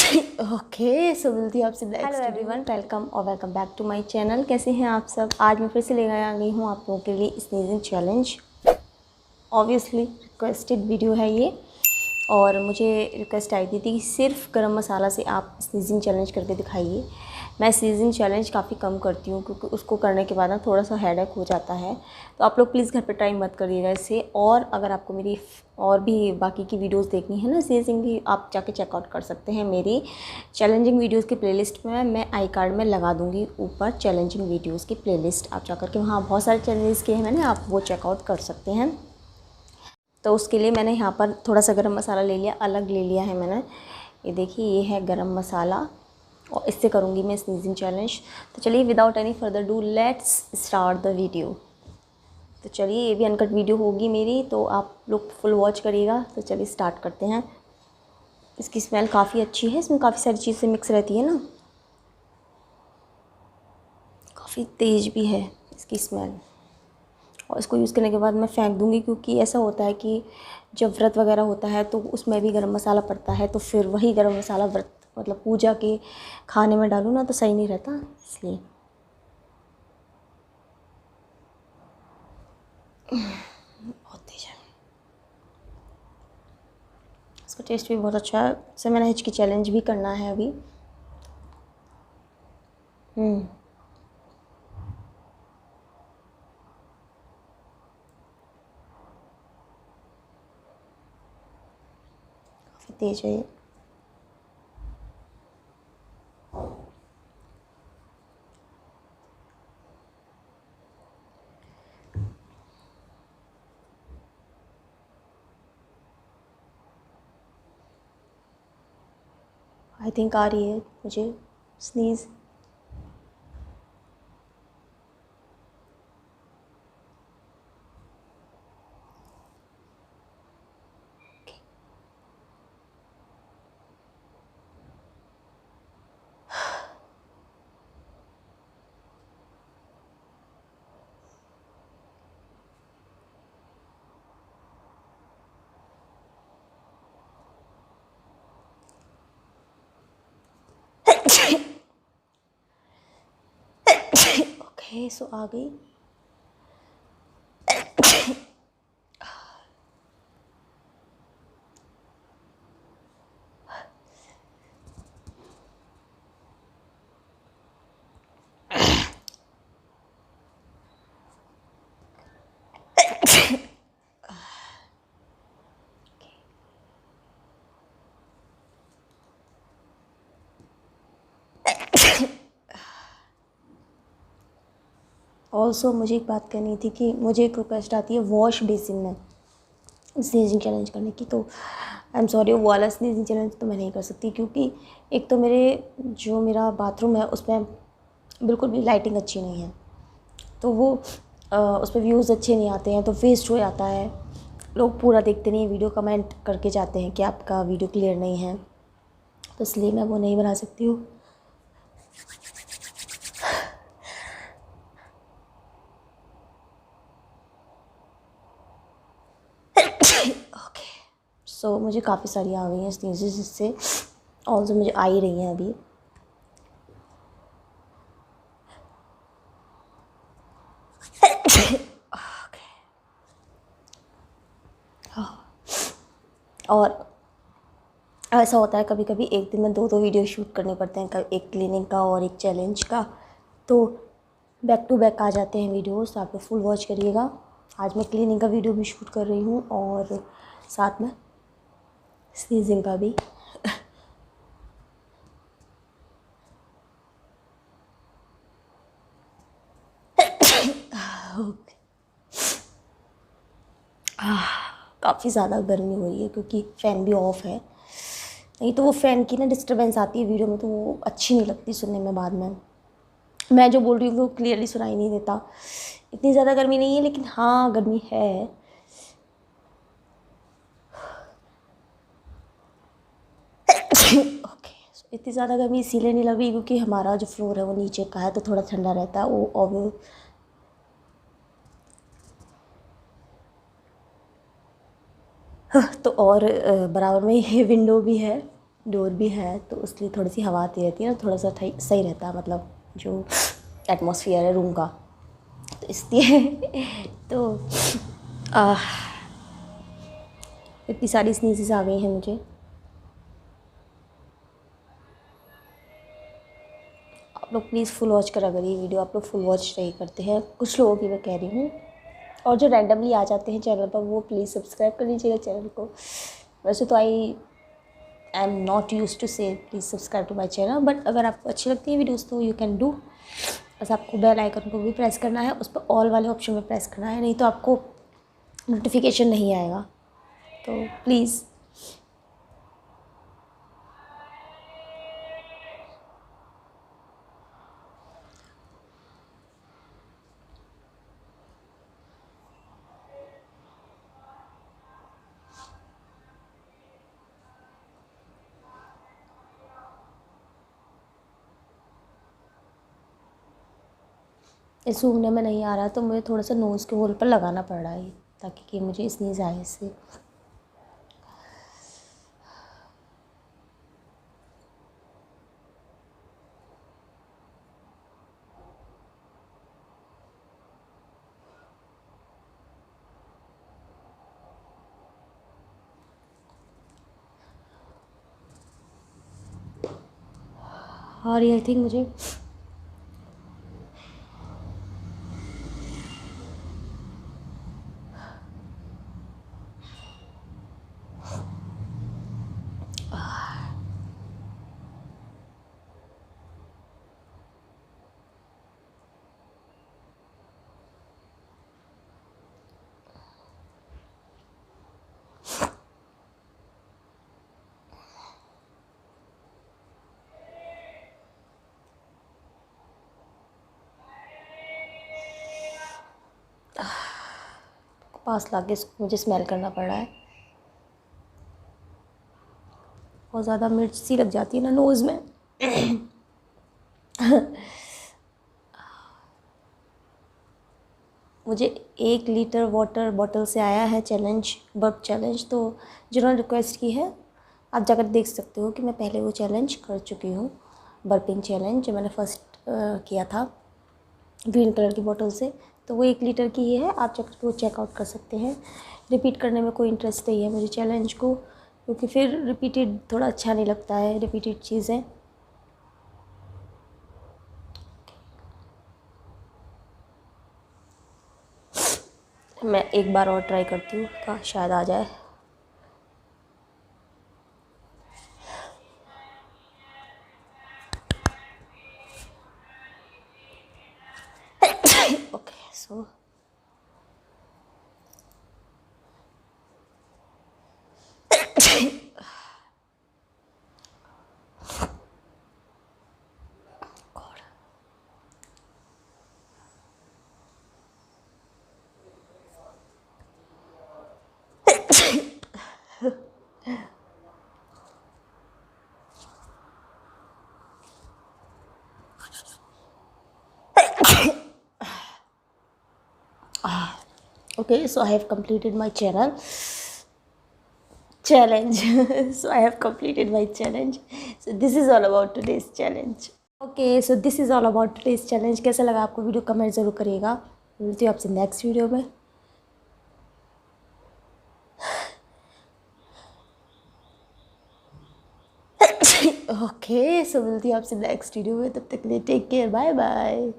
Okay so मिलती है आपसे नेक्स्ट। हेलो एवरीवन, वेलकम और welcome back to my channel. कैसे हैं आप सब? आज मैं फिर से लेकर आ गई हूँ आप लोगों के लिए sneezing challenge. Obviously requested video है ये, और मुझे रिक्वेस्ट आई थी कि सिर्फ गरम मसाला से आप स्नीजिंग चैलेंज करके दिखाइए। मैं स्नीजिंग चैलेंज काफ़ी कम करती हूँ क्योंकि उसको करने के बाद ना थोड़ा सा हेडेक हो जाता है। तो आप लोग प्लीज़ घर पे ट्राई मत करिएगा इसे। और अगर आपको मेरी और भी बाकी की वीडियोस देखनी है ना स्नीजिंग की, आप जाके चेकआउट कर सकते हैं मेरी चैलेंजिंग वीडियोस की प्लेलिस्ट में। मैं आई कार्ड में लगा दूँगी ऊपर चैलेंजिंग वीडियोज़ की प्लेलिस्ट। आप जाकर के वहाँ बहुत सारे चैलेंजेस किए हैं मैंने, आप वो चेकआउट कर सकते हैं। तो उसके लिए मैंने यहाँ पर थोड़ा सा गरम मसाला ले लिया, अलग ले लिया है मैंने। ये देखिए, ये है गरम मसाला और इससे करूँगी मैं स्नीजिंग चैलेंज। तो चलिए without any further do let's start the video. तो चलिए, ये भी अनकट वीडियो होगी मेरी, तो आप लोग फुल वॉच करिएगा। तो चलिए स्टार्ट करते हैं। इसकी स्मेल काफ़ी अच्छी है, इसमें काफ़ी सारी चीज़ें मिक्स रहती है ना, काफ़ी तेज़ भी है इसकी स्मेल। और इसको यूज़ करने के बाद मैं फेंक दूँगी, क्योंकि ऐसा होता है कि जब व्रत वगैरह होता है तो उसमें भी गरम मसाला पड़ता है, तो फिर वही गरम मसाला व्रत मतलब पूजा के खाने में डालूँ ना तो सही नहीं रहता, इसलिए। बहुत तेज है, इसका टेस्ट भी बहुत अच्छा है। इससे मैंने हिचकी चैलेंज भी करना है अभी। काफ़ी तेज है ये। आई थिंक आ रही है मुझे स्नीज़। ओके सो आ गई। ऑल्सो मुझे एक बात करनी थी कि मुझे एक रिक्वेस्ट आती है वॉश बेसिन में स्नीजिंग चैलेंज करने की। तो आई एम सॉरी, वो वाला स्नीजिंग चैलेंज तो मैं नहीं कर सकती, क्योंकि एक तो मेरा बाथरूम है उसमें बिल्कुल भी लाइटिंग अच्छी नहीं है, तो वो उस पर व्यूज़ अच्छे नहीं आते हैं, तो वेस्ट हो जाता है। लोग पूरा देखते नहीं, वीडियो कमेंट करके जाते हैं कि आपका वीडियो क्लियर नहीं है, तो इसलिए मैं वो नहीं बना सकती हूँ। ओके सो मुझे काफ़ी सारी आ गई हैं स्नीजेस, जिससे ऑल्सो मुझे आ ही रही हैं अभी। और ऐसा होता है कभी कभी एक दिन में दो दो वीडियो शूट करने पड़ते हैं, एक क्लीनिंग का और एक चैलेंज का, तो बैक टू बैक आ जाते हैं वीडियोस। तो आप लोग फुल वॉच करिएगा। आज मैं क्लीनिंग का वीडियो भी शूट कर रही हूँ और साथ में स्नीजिंग का भी। काफ़ी ज़्यादा गर्मी हो रही है क्योंकि फ़ैन भी ऑफ है, नहीं तो वो फ़ैन की ना डिस्टर्बेंस आती है वीडियो में, तो वो अच्छी नहीं लगती सुनने में। बाद में मैं जो बोल रही हूँ वो क्लियरली सुनाई नहीं देता। इतनी ज़्यादा गर्मी नहीं है, लेकिन हाँ गर्मी है। ओके, इतनी ज़्यादा गर्मी इसीलिए नहीं लग रही क्योंकि हमारा जो फ्लोर है वो नीचे का है, तो थोड़ा ठंडा रहता है वो। और तो और बराबर में ये विंडो भी है डोर भी है तो उसके लिए थोड़ी सी हवा आती रहती है ना, थोड़ा सा सही रहता है, मतलब जो एटमॉस्फेयर है रूम का, तो इसलिए तो इतनी सारी स्नीज़ेस आ गई हैं मुझे। आप लोग प्लीज़ फुल वॉच करा करिए वीडियो, आप लोग फुल वॉच नहीं करते हैं, कुछ लोगों की मैं कह रही हूँ, और जो रैंडमली आ जाते हैं चैनल पर वो प्लीज़ सब्सक्राइब कर लीजिएगा चैनल को। वैसे तो I am not use to say please subscribe to my channel, but अगर आपको अच्छी लगती है वीडियोज़ तो यू कैन डू। बस आपको बेल आइकन को भी प्रेस करना है, उस पर ऑल वाले ऑप्शन में प्रेस करना है, नहीं तो आपको नोटिफिकेशन नहीं आएगा, तो प्लीज़। इस सूंघने में नहीं आ रहा तो मुझे थोड़ा सा नोज़ के होल पर लगाना पड़ रहा है ताकि कि मुझे स्नीज़ आए इससे। और ये आई थिंक मुझे पास लाके इसको मुझे स्मेल करना पड़ रहा है। बहुत ज़्यादा मिर्च सी लग जाती है ना नोज़ में। मुझे 1 लीटर वाटर बॉटल से आया है चैलेंज, बर्प चैलेंज, तो जिन्होंने रिक्वेस्ट की है आप जाकर देख सकते हो कि मैं पहले वो चैलेंज कर चुकी हूँ, बर्पिंग चैलेंज, जो मैंने फ़र्स्ट किया था ग्रीन कलर की बोतल से, तो वो 1 लीटर की ही है, आप जाकर वो चेकआउट कर सकते हैं। रिपीट करने में कोई इंटरेस्ट नहीं है मुझे चैलेंज को, क्योंकि फिर रिपीटेड थोड़ा अच्छा नहीं लगता है, रिपीटेड चीज़ें। मैं एक बार और ट्राई करती हूँ, का शायद आ जाए। Okay so okay, so I have completed my challenge. So I have completed my challenge. So this is all about today's challenge. Okay, so this is all about today's challenge. कैसा लगा आपको video, comment ज़रूर करिएगा। मिलती हूँ आपसे next video में। Okay, सो मिलती हूँ आपसे नेक्स्ट वीडियो में, तब तक के लिए टेक केयर, बाय बाय।